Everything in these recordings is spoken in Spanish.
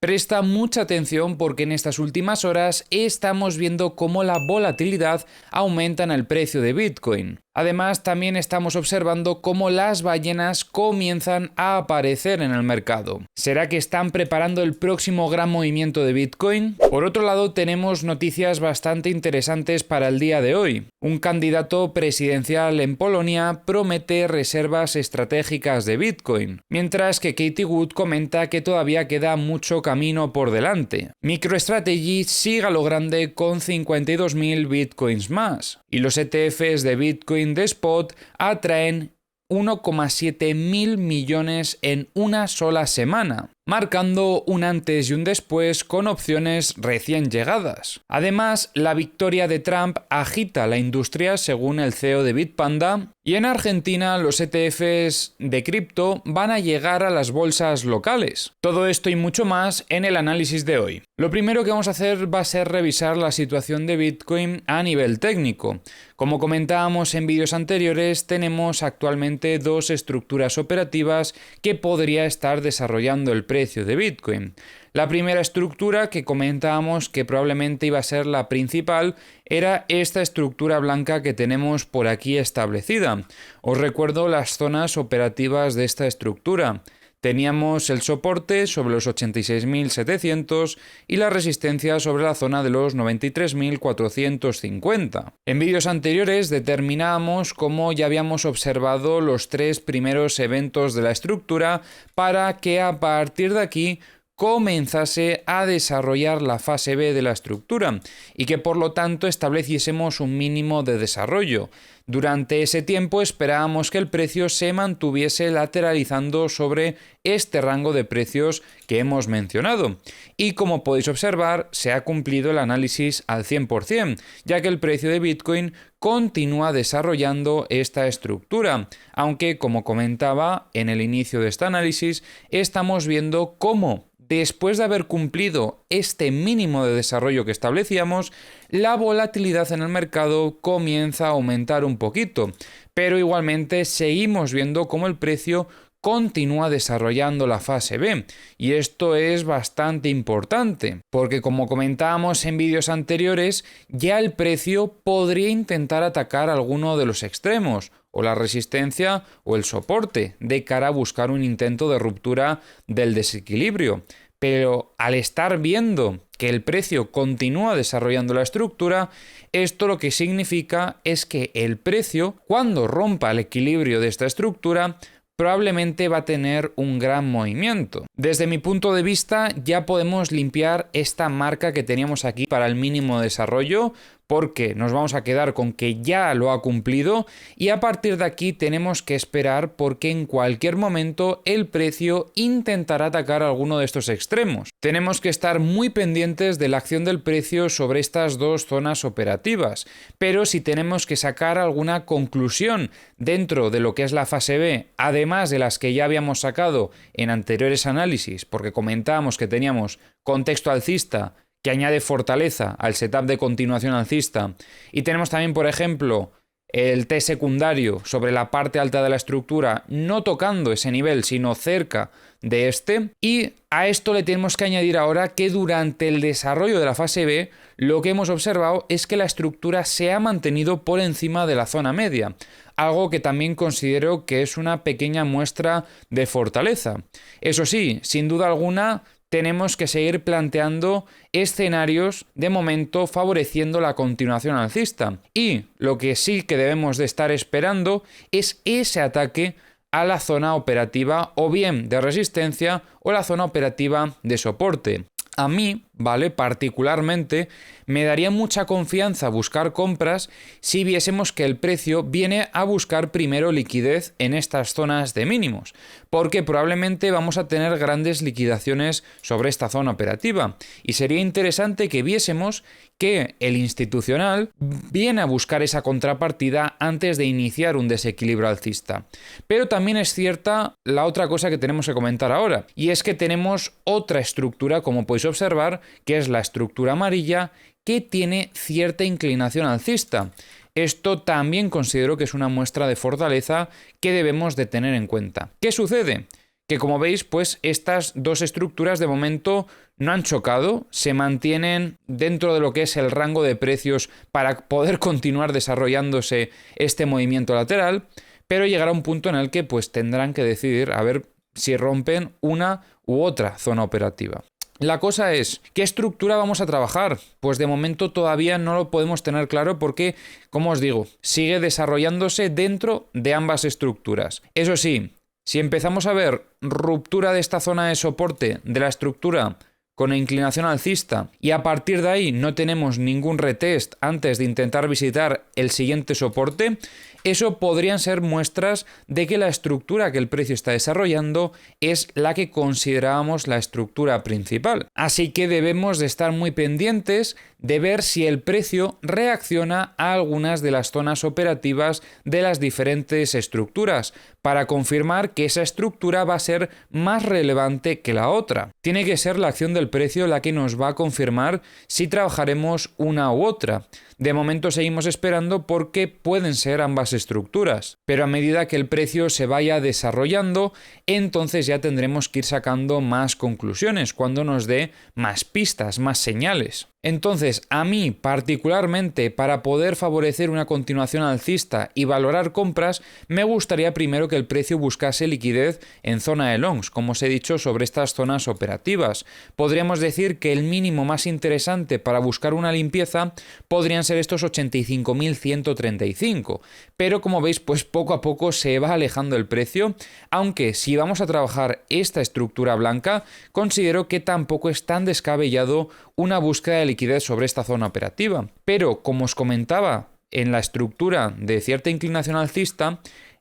Presta mucha atención porque en estas últimas horas estamos viendo cómo la volatilidad aumenta en el precio de Bitcoin. Además, también estamos observando cómo las ballenas comienzan a aparecer en el mercado. ¿Será que están preparando el próximo gran movimiento de Bitcoin? Por otro lado, tenemos noticias bastante interesantes para el día de hoy. Un candidato presidencial en Polonia promete reservas estratégicas de Bitcoin, mientras que Cathie Wood comenta que todavía queda mucho camino por delante. MicroStrategy sigue a lo grande con 52.000 Bitcoins más, y los ETFs de Bitcoin de Spot atraen 1,7 mil millones en una sola semana, marcando un antes y un después con opciones recién llegadas. Además, la victoria de Trump agita la industria según el CEO de Bitpanda, y en Argentina los ETFs de cripto van a llegar a las bolsas locales. Todo esto y mucho más en el análisis de hoy. Lo primero que vamos a hacer va a ser revisar la situación de Bitcoin a nivel técnico. Como comentábamos en vídeos anteriores, tenemos actualmente dos estructuras operativas que podría estar desarrollando el precio de Bitcoin. La primera estructura, que comentábamos que probablemente iba a ser la principal, era esta estructura blanca que tenemos por aquí establecida. Os recuerdo las zonas operativas de esta estructura. Teníamos el soporte sobre los 86.700 y la resistencia sobre la zona de los 93.450. En vídeos anteriores determinábamos cómo ya habíamos observado los tres primeros eventos de la estructura para que a partir de aquí comenzase a desarrollar la fase B de la estructura y que por lo tanto estableciésemos un mínimo de desarrollo. Durante ese tiempo esperábamos que el precio se mantuviese lateralizando sobre este rango de precios que hemos mencionado. Y como podéis observar, se ha cumplido el análisis al 100%, ya que el precio de Bitcoin continúa desarrollando esta estructura, aunque como comentaba en el inicio de este análisis, estamos viendo cómo después de haber cumplido este mínimo de desarrollo que establecíamos, la volatilidad en el mercado comienza a aumentar un poquito, pero igualmente seguimos viendo cómo el precio continúa desarrollando la fase B, y esto es bastante importante, porque como comentábamos en vídeos anteriores, ya el precio podría intentar atacar alguno de los extremos, o la resistencia o el soporte, de cara a buscar un intento de ruptura del desequilibrio. Pero al estar viendo que el precio continúa desarrollando la estructura, esto lo que significa es que el precio, cuando rompa el equilibrio de esta estructura, probablemente va a tener un gran movimiento. Desde mi punto de vista, ya podemos limpiar esta marca que teníamos aquí para el mínimo de desarrollo, porque nos vamos a quedar con que ya lo ha cumplido, y a partir de aquí tenemos que esperar porque en cualquier momento el precio intentará atacar alguno de estos extremos. Tenemos que estar muy pendientes de la acción del precio sobre estas dos zonas operativas, pero si tenemos que sacar alguna conclusión dentro de lo que es la fase B, además de las que ya habíamos sacado en anteriores análisis, porque comentábamos que teníamos contexto alcista, que añade fortaleza al setup de continuación alcista, y tenemos también, por ejemplo, el T secundario sobre la parte alta de la estructura, no tocando ese nivel, sino cerca de este, y a esto le tenemos que añadir ahora que durante el desarrollo de la fase B, lo que hemos observado es que la estructura se ha mantenido por encima de la zona media, algo que también considero que es una pequeña muestra de fortaleza. Eso sí, sin duda alguna, tenemos que seguir planteando escenarios de momento favoreciendo la continuación alcista. Y lo que sí que debemos de estar esperando es ese ataque a la zona operativa o bien de resistencia o la zona operativa de soporte. A mí, ¿vale? Particularmente, me daría mucha confianza buscar compras si viésemos que el precio viene a buscar primero liquidez en estas zonas de mínimos, porque probablemente vamos a tener grandes liquidaciones sobre esta zona operativa, y sería interesante que viésemos que el institucional viene a buscar esa contrapartida antes de iniciar un desequilibrio alcista. Pero también es cierta la otra cosa que tenemos que comentar ahora, y es que tenemos otra estructura, como podéis observar, que es la estructura amarilla, que tiene cierta inclinación alcista. Esto también considero que es una muestra de fortaleza que debemos de tener en cuenta. ¿Qué sucede? que como veis, pues estas dos estructuras de momento no han chocado, se mantienen dentro de lo que es el rango de precios para poder continuar desarrollándose este movimiento lateral, pero llegará un punto en el que pues tendrán que decidir a ver si rompen una u otra zona operativa. La cosa es, ¿qué estructura vamos a trabajar? Pues de momento todavía no lo podemos tener claro porque, como os digo, sigue desarrollándose dentro de ambas estructuras. Eso sí, si empezamos a ver ruptura de esta zona de soporte de la estructura con inclinación alcista y a partir de ahí no tenemos ningún retest antes de intentar visitar el siguiente soporte, eso podrían ser muestras de que la estructura que el precio está desarrollando es la que considerábamos la estructura principal. Así que debemos de estar muy pendientes de ver si el precio reacciona a algunas de las zonas operativas de las diferentes estructuras para confirmar que esa estructura va a ser más relevante que la otra. Tiene que ser la acción del precio la que nos va a confirmar si trabajaremos una u otra. De momento seguimos esperando porque pueden ser ambas estructuras, pero a medida que el precio se vaya desarrollando, entonces ya tendremos que ir sacando más conclusiones cuando nos dé más pistas, más señales. Entonces, a mí particularmente, para poder favorecer una continuación alcista y valorar compras, me gustaría primero que el precio buscase liquidez en zona de longs, como os he dicho sobre estas zonas operativas. Podríamos decir que el mínimo más interesante para buscar una limpieza podrían ser estos 85.135, pero como veis, pues poco a poco se va alejando el precio, aunque si vamos a trabajar esta estructura blanca, considero que tampoco es tan descabellado una búsqueda de liquidez sobre esta zona operativa. Pero, como os comentaba, en la estructura de cierta inclinación alcista,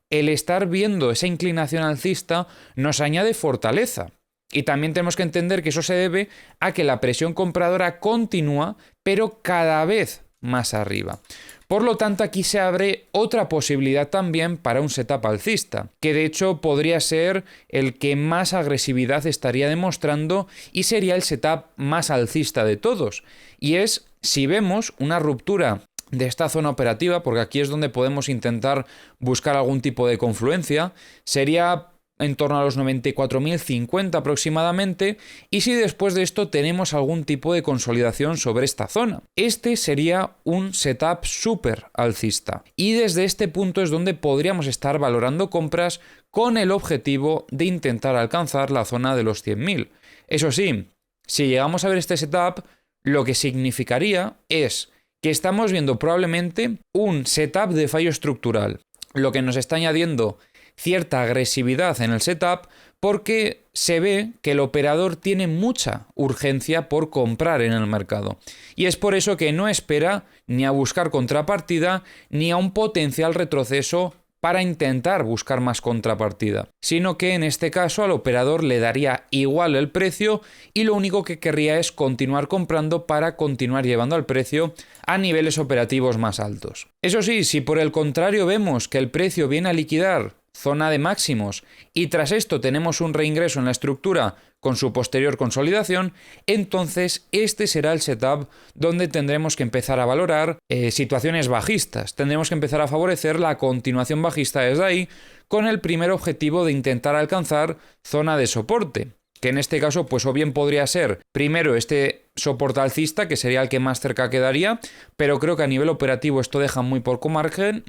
el estar viendo esa inclinación alcista nos añade fortaleza. Y también tenemos que entender que eso se debe a que la presión compradora continúa, pero cada vez más arriba. Por lo tanto, aquí se abre otra posibilidad también para un setup alcista, que de hecho podría ser el que más agresividad estaría demostrando y sería el setup más alcista de todos. Y es si vemos una ruptura de esta zona operativa, porque aquí es donde podemos intentar buscar algún tipo de confluencia, sería en torno a los 94.050 aproximadamente, y si después de esto tenemos algún tipo de consolidación sobre esta zona. Este sería un setup súper alcista, y desde este punto es donde podríamos estar valorando compras con el objetivo de intentar alcanzar la zona de los 100.000. Eso sí, si llegamos a ver este setup, lo que significaría es que estamos viendo probablemente un setup de fallo estructural, lo que nos está añadiendo cierta agresividad en el setup porque se ve que el operador tiene mucha urgencia por comprar en el mercado. Y es por eso que no espera ni a buscar contrapartida ni a un potencial retroceso para intentar buscar más contrapartida, sino que en este caso al operador le daría igual el precio y lo único que querría es continuar comprando para continuar llevando al precio a niveles operativos más altos. Eso sí, si por el contrario vemos que el precio viene a liquidar zona de máximos y tras esto tenemos un reingreso en la estructura con su posterior consolidación, entonces este será el setup donde tendremos que empezar a valorar situaciones bajistas. Tendremos que empezar a favorecer la continuación bajista desde ahí con el primer objetivo de intentar alcanzar zona de soporte, que en este caso pues o bien podría ser primero este soporte alcista, que sería el que más cerca quedaría, pero creo que a nivel operativo esto deja muy poco margen,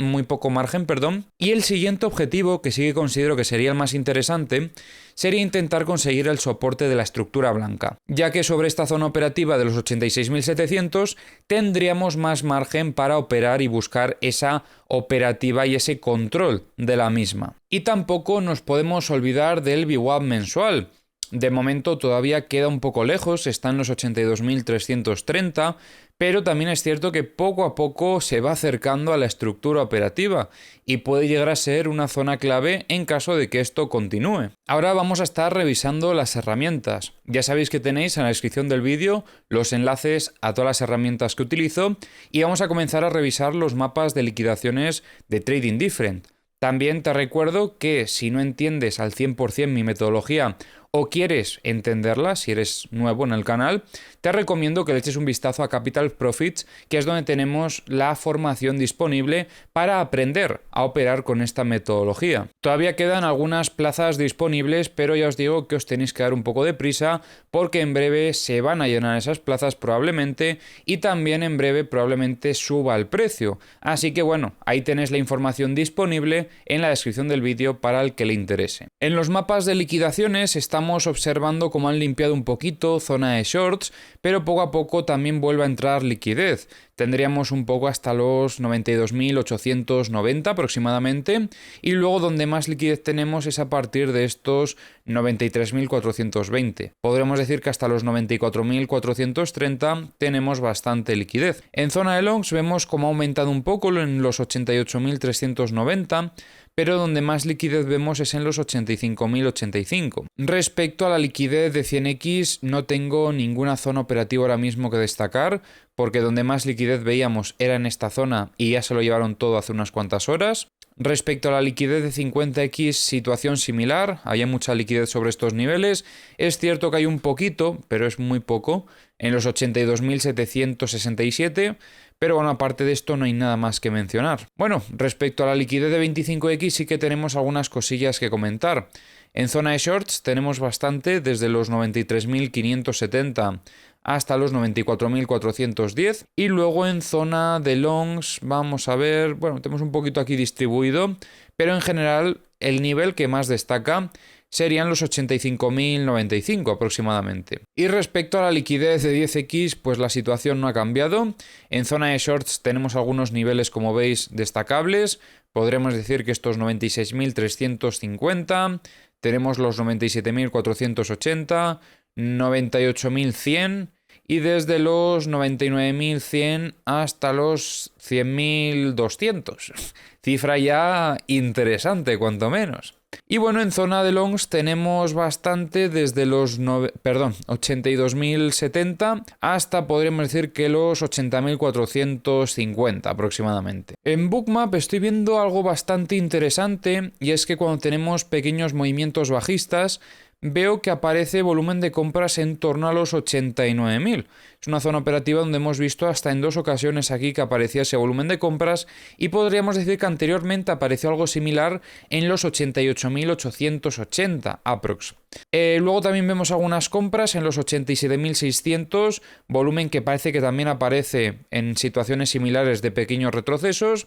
y el siguiente objetivo, que sí que considero que sería el más interesante, sería intentar conseguir el soporte de la estructura blanca, ya que sobre esta zona operativa de los 86.700 tendríamos más margen para operar y buscar esa operativa y ese control de la misma. Y tampoco nos podemos olvidar del VWAP mensual. De momento todavía queda un poco lejos, está en los 82.330, pero también es cierto que poco a poco se va acercando a la estructura operativa y puede llegar a ser una zona clave en caso de que esto continúe. Ahora vamos a estar revisando las herramientas. Ya sabéis que tenéis en la descripción del vídeo los enlaces a todas las herramientas que utilizo y vamos a comenzar a revisar los mapas de liquidaciones de Trading Different. También te recuerdo que si no entiendes al 100% mi metodología o quieres entenderla, si eres nuevo en el canal, te recomiendo que le eches un vistazo a Capital Profits, que es donde tenemos la formación disponible para aprender a operar con esta metodología. Todavía quedan algunas plazas disponibles, pero ya os digo que os tenéis que dar un poco de prisa porque en breve se van a llenar esas plazas probablemente y también en breve probablemente suba el precio. Así que bueno, ahí tenéis la información disponible en la descripción del vídeo para el que le interese. En los mapas de liquidaciones estamos observando cómo han limpiado un poquito zona de shorts, pero poco a poco también vuelve a entrar liquidez. Tendríamos un poco hasta los 92.890 aproximadamente y luego donde más liquidez tenemos es a partir de estos 93.420. Podremos decir que hasta los 94.430 tenemos bastante liquidez. En zona de longs vemos cómo ha aumentado un poco en los 88.390, pero donde más liquidez vemos es en los 85.085. Respecto a la liquidez de 100x, no tengo ninguna zona operativa ahora mismo que destacar, porque donde más liquidez veíamos era en esta zona y ya se lo llevaron todo hace unas cuantas horas. Respecto a la liquidez de 50x, situación similar, había mucha liquidez sobre estos niveles. Es cierto que hay un poquito, pero es muy poco, en los 82.767, pero bueno, aparte de esto no hay nada más que mencionar. Bueno, respecto a la liquidez de 25x sí que tenemos algunas cosillas que comentar. En zona de shorts tenemos bastante, desde los 93.570 hasta los 94.410 y luego en zona de longs vamos a ver, bueno, tenemos un poquito aquí distribuido, pero en general el nivel que más destaca serían los 85.095 aproximadamente. Y respecto a la liquidez de 10x, pues la situación no ha cambiado. En zona de shorts tenemos algunos niveles, como veis, destacables. Podremos decir que estos 96.350, tenemos los 97.480, 98.100 y desde los 99.100 hasta los 100.200. Cifra ya interesante, cuanto menos. Y bueno, en zona de longs tenemos bastante desde los 82.070 hasta, podríamos decir, que los 80.450 aproximadamente. En Bookmap estoy viendo algo bastante interesante y es que cuando tenemos pequeños movimientos bajistas veo que aparece volumen de compras en torno a los 89.000. Es una zona operativa donde hemos visto hasta en 2 ocasiones aquí que aparecía ese volumen de compras y podríamos decir que anteriormente apareció algo similar en los 88.880 aprox. Luego también vemos algunas compras en los 87.600, volumen que parece que también aparece en situaciones similares de pequeños retrocesos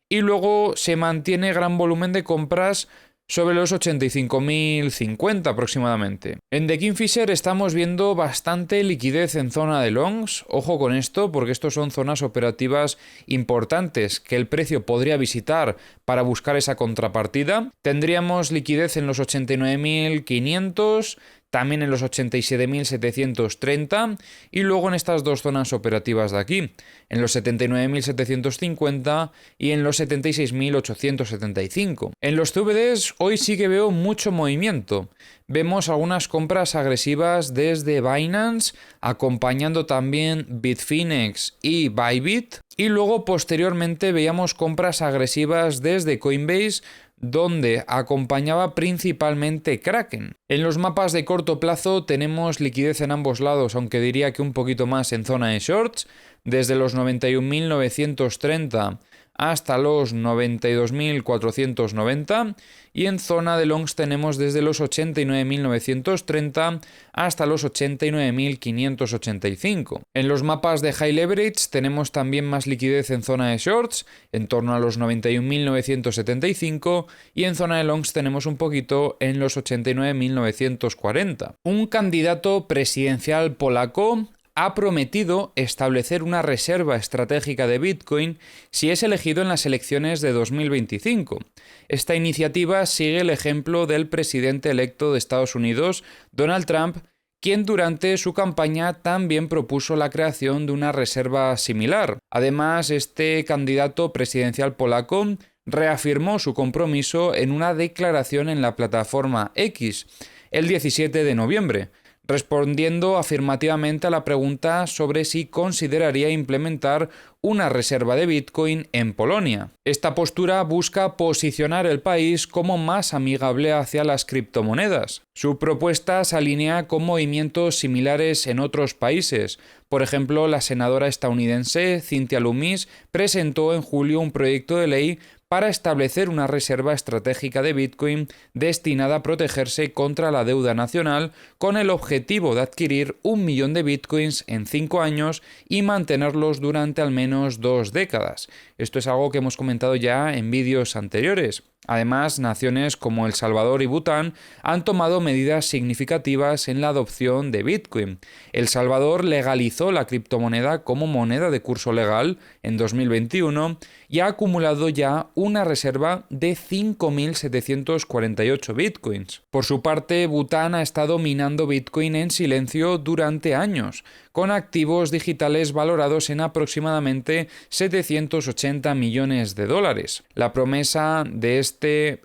y luego se mantiene gran volumen de compras sobre los 85.050 aproximadamente. En The Kingfisher estamos viendo bastante liquidez en zona de longs. Ojo con esto, porque estos son zonas operativas importantes que el precio podría visitar para buscar esa contrapartida. Tendríamos liquidez en los 89.500, también en los 87.730 y luego en estas dos zonas operativas de aquí, en los 79.750 y en los 76.875. En los CVDs hoy sí que veo mucho movimiento. Vemos algunas compras agresivas desde Binance, acompañando también Bitfinex y Bybit, y luego posteriormente veíamos compras agresivas desde Coinbase, donde acompañaba principalmente Kraken. En los mapas de corto plazo tenemos liquidez en ambos lados, aunque diría que un poquito más en zona de shorts, desde los 91.930 hasta los 92.490 y en zona de longs tenemos desde los 89.930 hasta los 89.585. En los mapas de high leverage tenemos también más liquidez en zona de shorts, en torno a los 91.975 y en zona de longs tenemos un poquito en los 89.940. Un candidato presidencial polaco ha prometido establecer una reserva estratégica de Bitcoin si es elegido en las elecciones de 2025. Esta iniciativa sigue el ejemplo del presidente electo de Estados Unidos, Donald Trump, quien durante su campaña también propuso la creación de una reserva similar. Además, este candidato presidencial polaco reafirmó su compromiso en una declaración en la plataforma X el 17 de noviembre. respondiendo afirmativamente a la pregunta sobre si consideraría implementar una reserva de Bitcoin en Polonia. Esta postura busca posicionar el país como más amigable hacia las criptomonedas. Su propuesta se alinea con movimientos similares en otros países. Por ejemplo, la senadora estadounidense Cynthia Lummis presentó en julio un proyecto de ley para establecer una reserva estratégica de Bitcoin destinada a protegerse contra la deuda nacional con el objetivo de adquirir 1 millón de Bitcoins en 5 años y mantenerlos durante al menos 2 décadas. Esto es algo que hemos comentado ya en vídeos anteriores. Además, naciones como El Salvador y Bután han tomado medidas significativas en la adopción de Bitcoin. El Salvador legalizó la criptomoneda como moneda de curso legal en 2021 y ha acumulado ya una reserva de 5.748 Bitcoins. Por su parte, Bután ha estado minando Bitcoin en silencio durante años, con activos digitales valorados en aproximadamente 780 millones de dólares. La promesa de este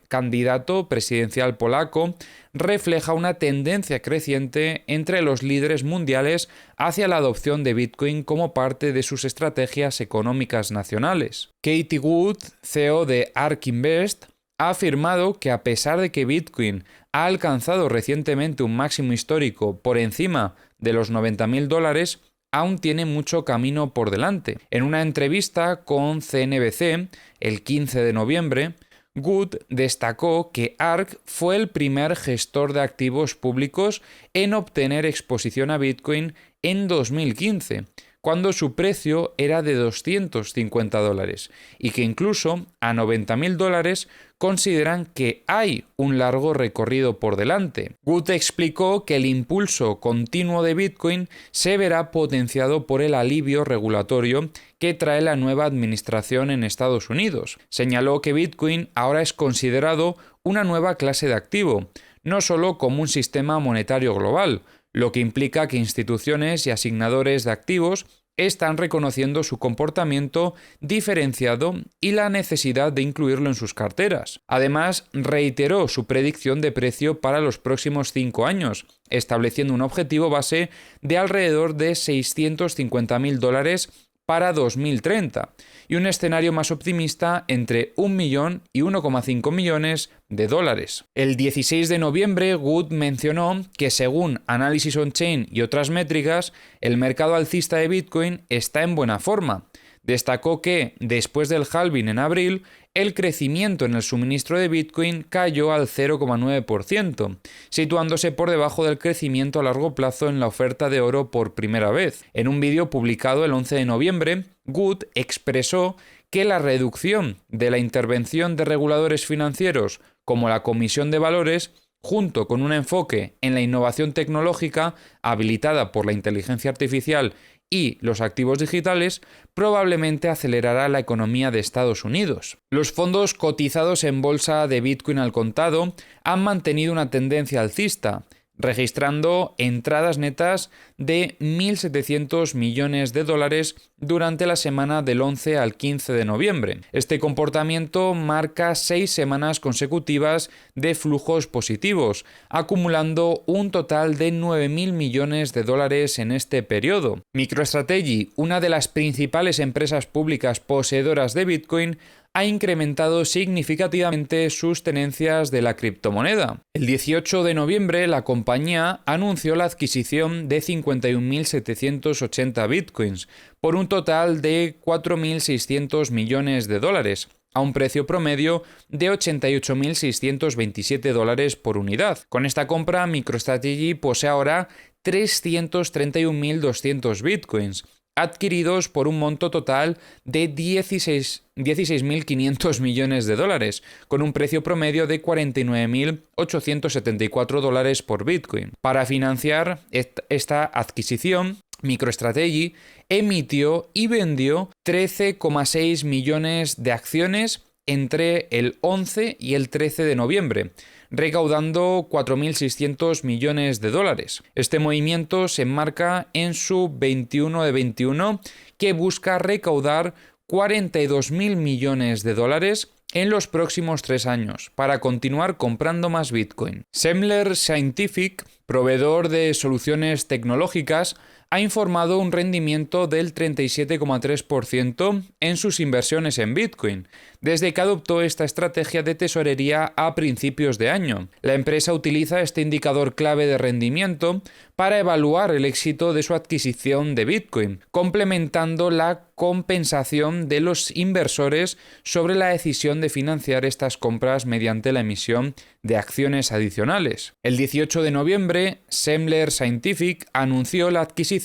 candidato presidencial polaco refleja una tendencia creciente entre los líderes mundiales hacia la adopción de Bitcoin como parte de sus estrategias económicas nacionales. Cathie Wood, CEO de ARK Invest, ha afirmado que a pesar de que Bitcoin ha alcanzado recientemente un máximo histórico por encima de los $90.000, aún tiene mucho camino por delante. En una entrevista con CNBC el 15 de noviembre, Wood destacó que ARK fue el primer gestor de activos públicos en obtener exposición a Bitcoin en 2015, cuando su precio era de $250, y que incluso a $90.000 consideran que hay un largo recorrido por delante. Wood explicó que el impulso continuo de Bitcoin se verá potenciado por el alivio regulatorio que trae la nueva administración en Estados Unidos. Señaló que Bitcoin ahora es considerado una nueva clase de activo, no solo como un sistema monetario global, lo que implica que instituciones y asignadores de activos están reconociendo su comportamiento diferenciado y la necesidad de incluirlo en sus carteras. Además, reiteró su predicción de precio para los próximos 5 años, estableciendo un objetivo base de alrededor de $650.000 para 2030 y un escenario más optimista entre 1 millón y 1,5 millones de dólares. El 16 de noviembre, Wood mencionó que según Analysis On-Chain y otras métricas, el mercado alcista de Bitcoin está en buena forma. Destacó que, después del halving en abril, el crecimiento en el suministro de Bitcoin cayó al 0,9%, situándose por debajo del crecimiento a largo plazo en la oferta de oro por primera vez. En un vídeo publicado el 11 de noviembre, Wood expresó que la reducción de la intervención de reguladores financieros como la Comisión de Valores, junto con un enfoque en la innovación tecnológica habilitada por la inteligencia artificial y los activos digitales, probablemente acelerará la economía de Estados Unidos. Los fondos cotizados en bolsa de Bitcoin al contado han mantenido una tendencia alcista, registrando entradas netas de 1.700 millones de dólares durante la semana del 11 al 15 de noviembre. Este comportamiento marca 6 semanas consecutivas de flujos positivos, acumulando un total de 9.000 millones de dólares en este periodo. MicroStrategy, una de las principales empresas públicas poseedoras de Bitcoin, ha incrementado significativamente sus tenencias de la criptomoneda. El 18 de noviembre, la compañía anunció la adquisición de 51.780 bitcoins por un total de 4.600 millones de dólares, a un precio promedio de 88.627 dólares por unidad. Con esta compra, MicroStrategy posee ahora 331.200 bitcoins, adquiridos por un monto total de 16.500 millones de dólares, con un precio promedio de 49.874 dólares por Bitcoin. Para financiar esta adquisición, MicroStrategy emitió y vendió 13,6 millones de acciones entre el 11 y el 13 de noviembre, recaudando 4.600 millones de dólares. Este movimiento se enmarca en su 21 de 21, que busca recaudar 42.000 millones de dólares en los próximos 3 años para continuar comprando más Bitcoin. Semler Scientific proveedor de soluciones tecnológicas, ha informado un rendimiento del 37,3% en sus inversiones en Bitcoin, desde que adoptó esta estrategia de tesorería a principios de año. La empresa utiliza este indicador clave de rendimiento para evaluar el éxito de su adquisición de Bitcoin, complementando la compensación de los inversores sobre la decisión de financiar estas compras mediante la emisión de acciones adicionales. El 18 de noviembre, Semler Scientific anunció la adquisición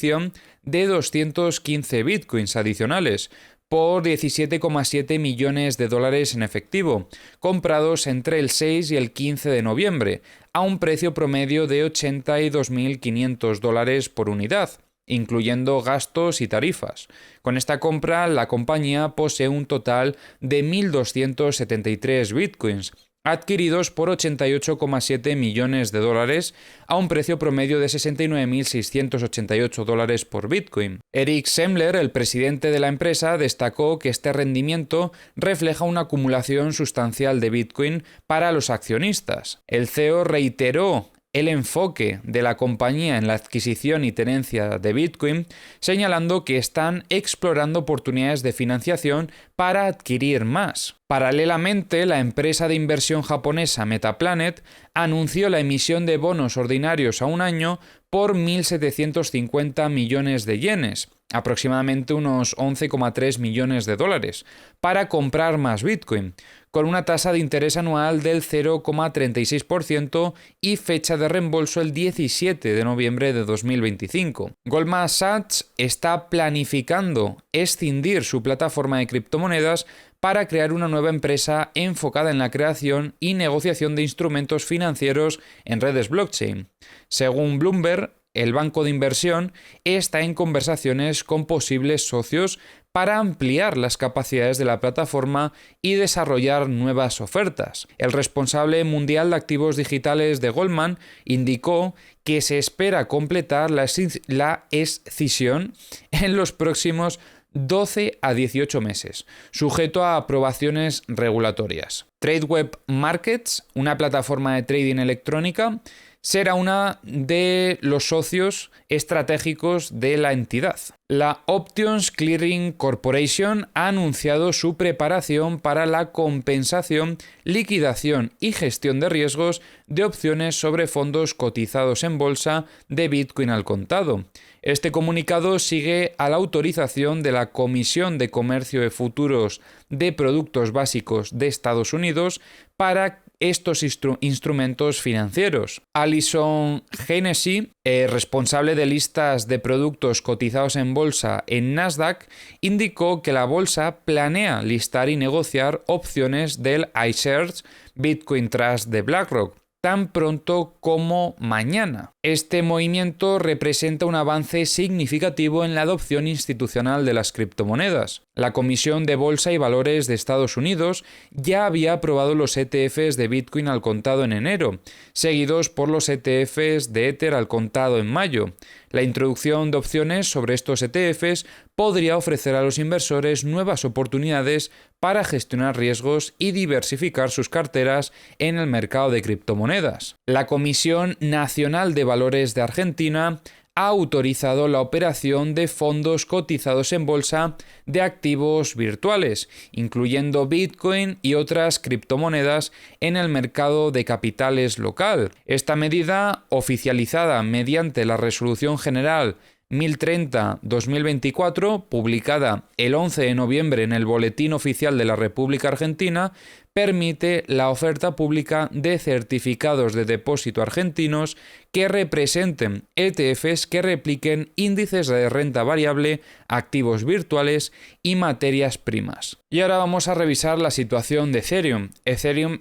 de 215 bitcoins adicionales por 17,7 millones de dólares en efectivo, comprados entre el 6 y el 15 de noviembre, a un precio promedio de 82.500 dólares por unidad, incluyendo gastos y tarifas. Con esta compra, la compañía posee un total de 1.273 bitcoins, adquiridos por 88,7 millones de dólares a un precio promedio de 69.688 dólares por Bitcoin. Eric Semler, el presidente de la empresa, destacó que este rendimiento refleja una acumulación sustancial de Bitcoin para los accionistas. El CEO reiteró el enfoque de la compañía en la adquisición y tenencia de Bitcoin, señalando que están explorando oportunidades de financiación para adquirir más. Paralelamente, la empresa de inversión japonesa Metaplanet anunció la emisión de bonos ordinarios a un año por 1.750 millones de yenes, aproximadamente unos 11,3 millones de dólares, para comprar más Bitcoin, con una tasa de interés anual del 0,36% y fecha de reembolso el 17 de noviembre de 2025. Goldman Sachs está planificando escindir su plataforma de criptomonedas para crear una nueva empresa enfocada en la creación y negociación de instrumentos financieros en redes blockchain. Según Bloomberg, el banco de inversión está en conversaciones con posibles socios para ampliar las capacidades de la plataforma y desarrollar nuevas ofertas. El responsable mundial de activos digitales de Goldman indicó que se espera completar la escisión en los próximos 12 a 18 meses, sujeto a aprobaciones regulatorias. Tradeweb Markets, una plataforma de trading electrónica, será una de los socios estratégicos de la entidad. La Options Clearing Corporation ha anunciado su preparación para la compensación, liquidación y gestión de riesgos de opciones sobre fondos cotizados en bolsa de Bitcoin al contado. Este comunicado sigue a la autorización de la Comisión de Comercio de Futuros de Productos Básicos de Estados Unidos para estos instrumentos financieros. Alison Hennessy, responsable de listas de productos cotizados en bolsa en Nasdaq, indicó que la bolsa planea listar y negociar opciones del iShares Bitcoin Trust de BlackRock tan pronto como mañana. Este movimiento representa un avance significativo en la adopción institucional de las criptomonedas. La Comisión de Bolsa y Valores de Estados Unidos ya había aprobado los ETFs de Bitcoin al contado en enero, seguidos por los ETFs de Ether al contado en mayo. La introducción de opciones sobre estos ETFs podría ofrecer a los inversores nuevas oportunidades para gestionar riesgos y diversificar sus carteras en el mercado de criptomonedas. La Comisión Nacional de Valores de Argentina ha autorizado la operación de fondos cotizados en bolsa de activos virtuales, incluyendo Bitcoin y otras criptomonedas en el mercado de capitales local. Esta medida, oficializada mediante la Resolución General 1030-2024, publicada el 11 de noviembre en el Boletín Oficial de la República Argentina, permite la oferta pública de certificados de depósito argentinos que representen ETFs que repliquen índices de renta variable, activos virtuales y materias primas. Y ahora vamos a revisar la situación de Ethereum. Ethereum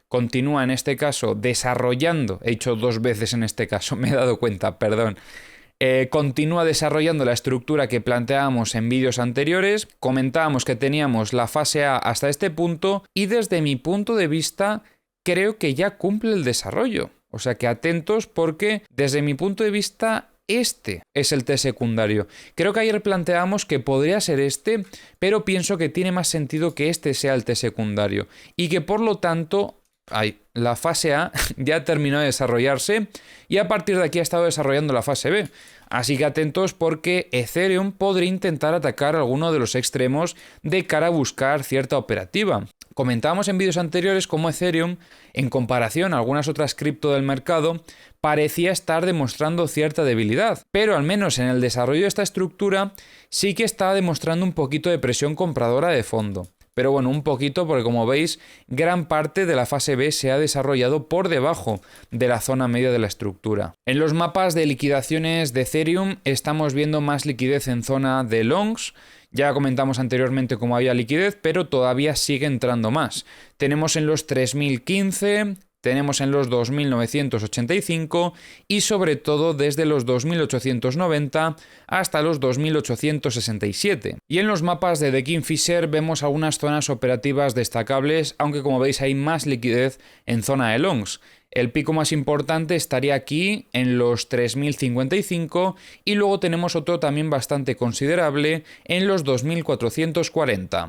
continúa desarrollando, he dicho 2 veces en este caso, me he dado cuenta, perdón. Continúa desarrollando la estructura que planteábamos en vídeos anteriores. Comentábamos que teníamos la fase A hasta este punto y desde mi punto de vista creo que ya cumple el desarrollo. O sea que atentos porque desde mi punto de vista este es el T secundario. Creo que ayer planteábamos que podría ser este, pero pienso que tiene más sentido que este sea el T secundario y que por lo tanto La fase A ya terminó de desarrollarse y a partir de aquí ha estado desarrollando la fase B. Así que atentos porque Ethereum podría intentar atacar alguno de los extremos de cara a buscar cierta operativa. Comentábamos en vídeos anteriores cómo Ethereum, en comparación a algunas otras cripto del mercado, parecía estar demostrando cierta debilidad, pero al menos en el desarrollo de esta estructura sí que está demostrando un poquito de presión compradora de fondo. Pero bueno, un poquito porque como veis, gran parte de la fase B se ha desarrollado por debajo de la zona media de la estructura. En los mapas de liquidaciones de Ethereum estamos viendo más liquidez en zona de longs. Ya comentamos anteriormente cómo había liquidez, pero todavía sigue entrando más. Tenemos en los 3015... tenemos en los 2.985 y sobre todo desde los 2.890 hasta los 2.867. Y en los mapas de The Kingfisher vemos algunas zonas operativas destacables, aunque como veis hay más liquidez en zona de longs. El pico más importante estaría aquí en los 3.055 y luego tenemos otro también bastante considerable en los 2.440.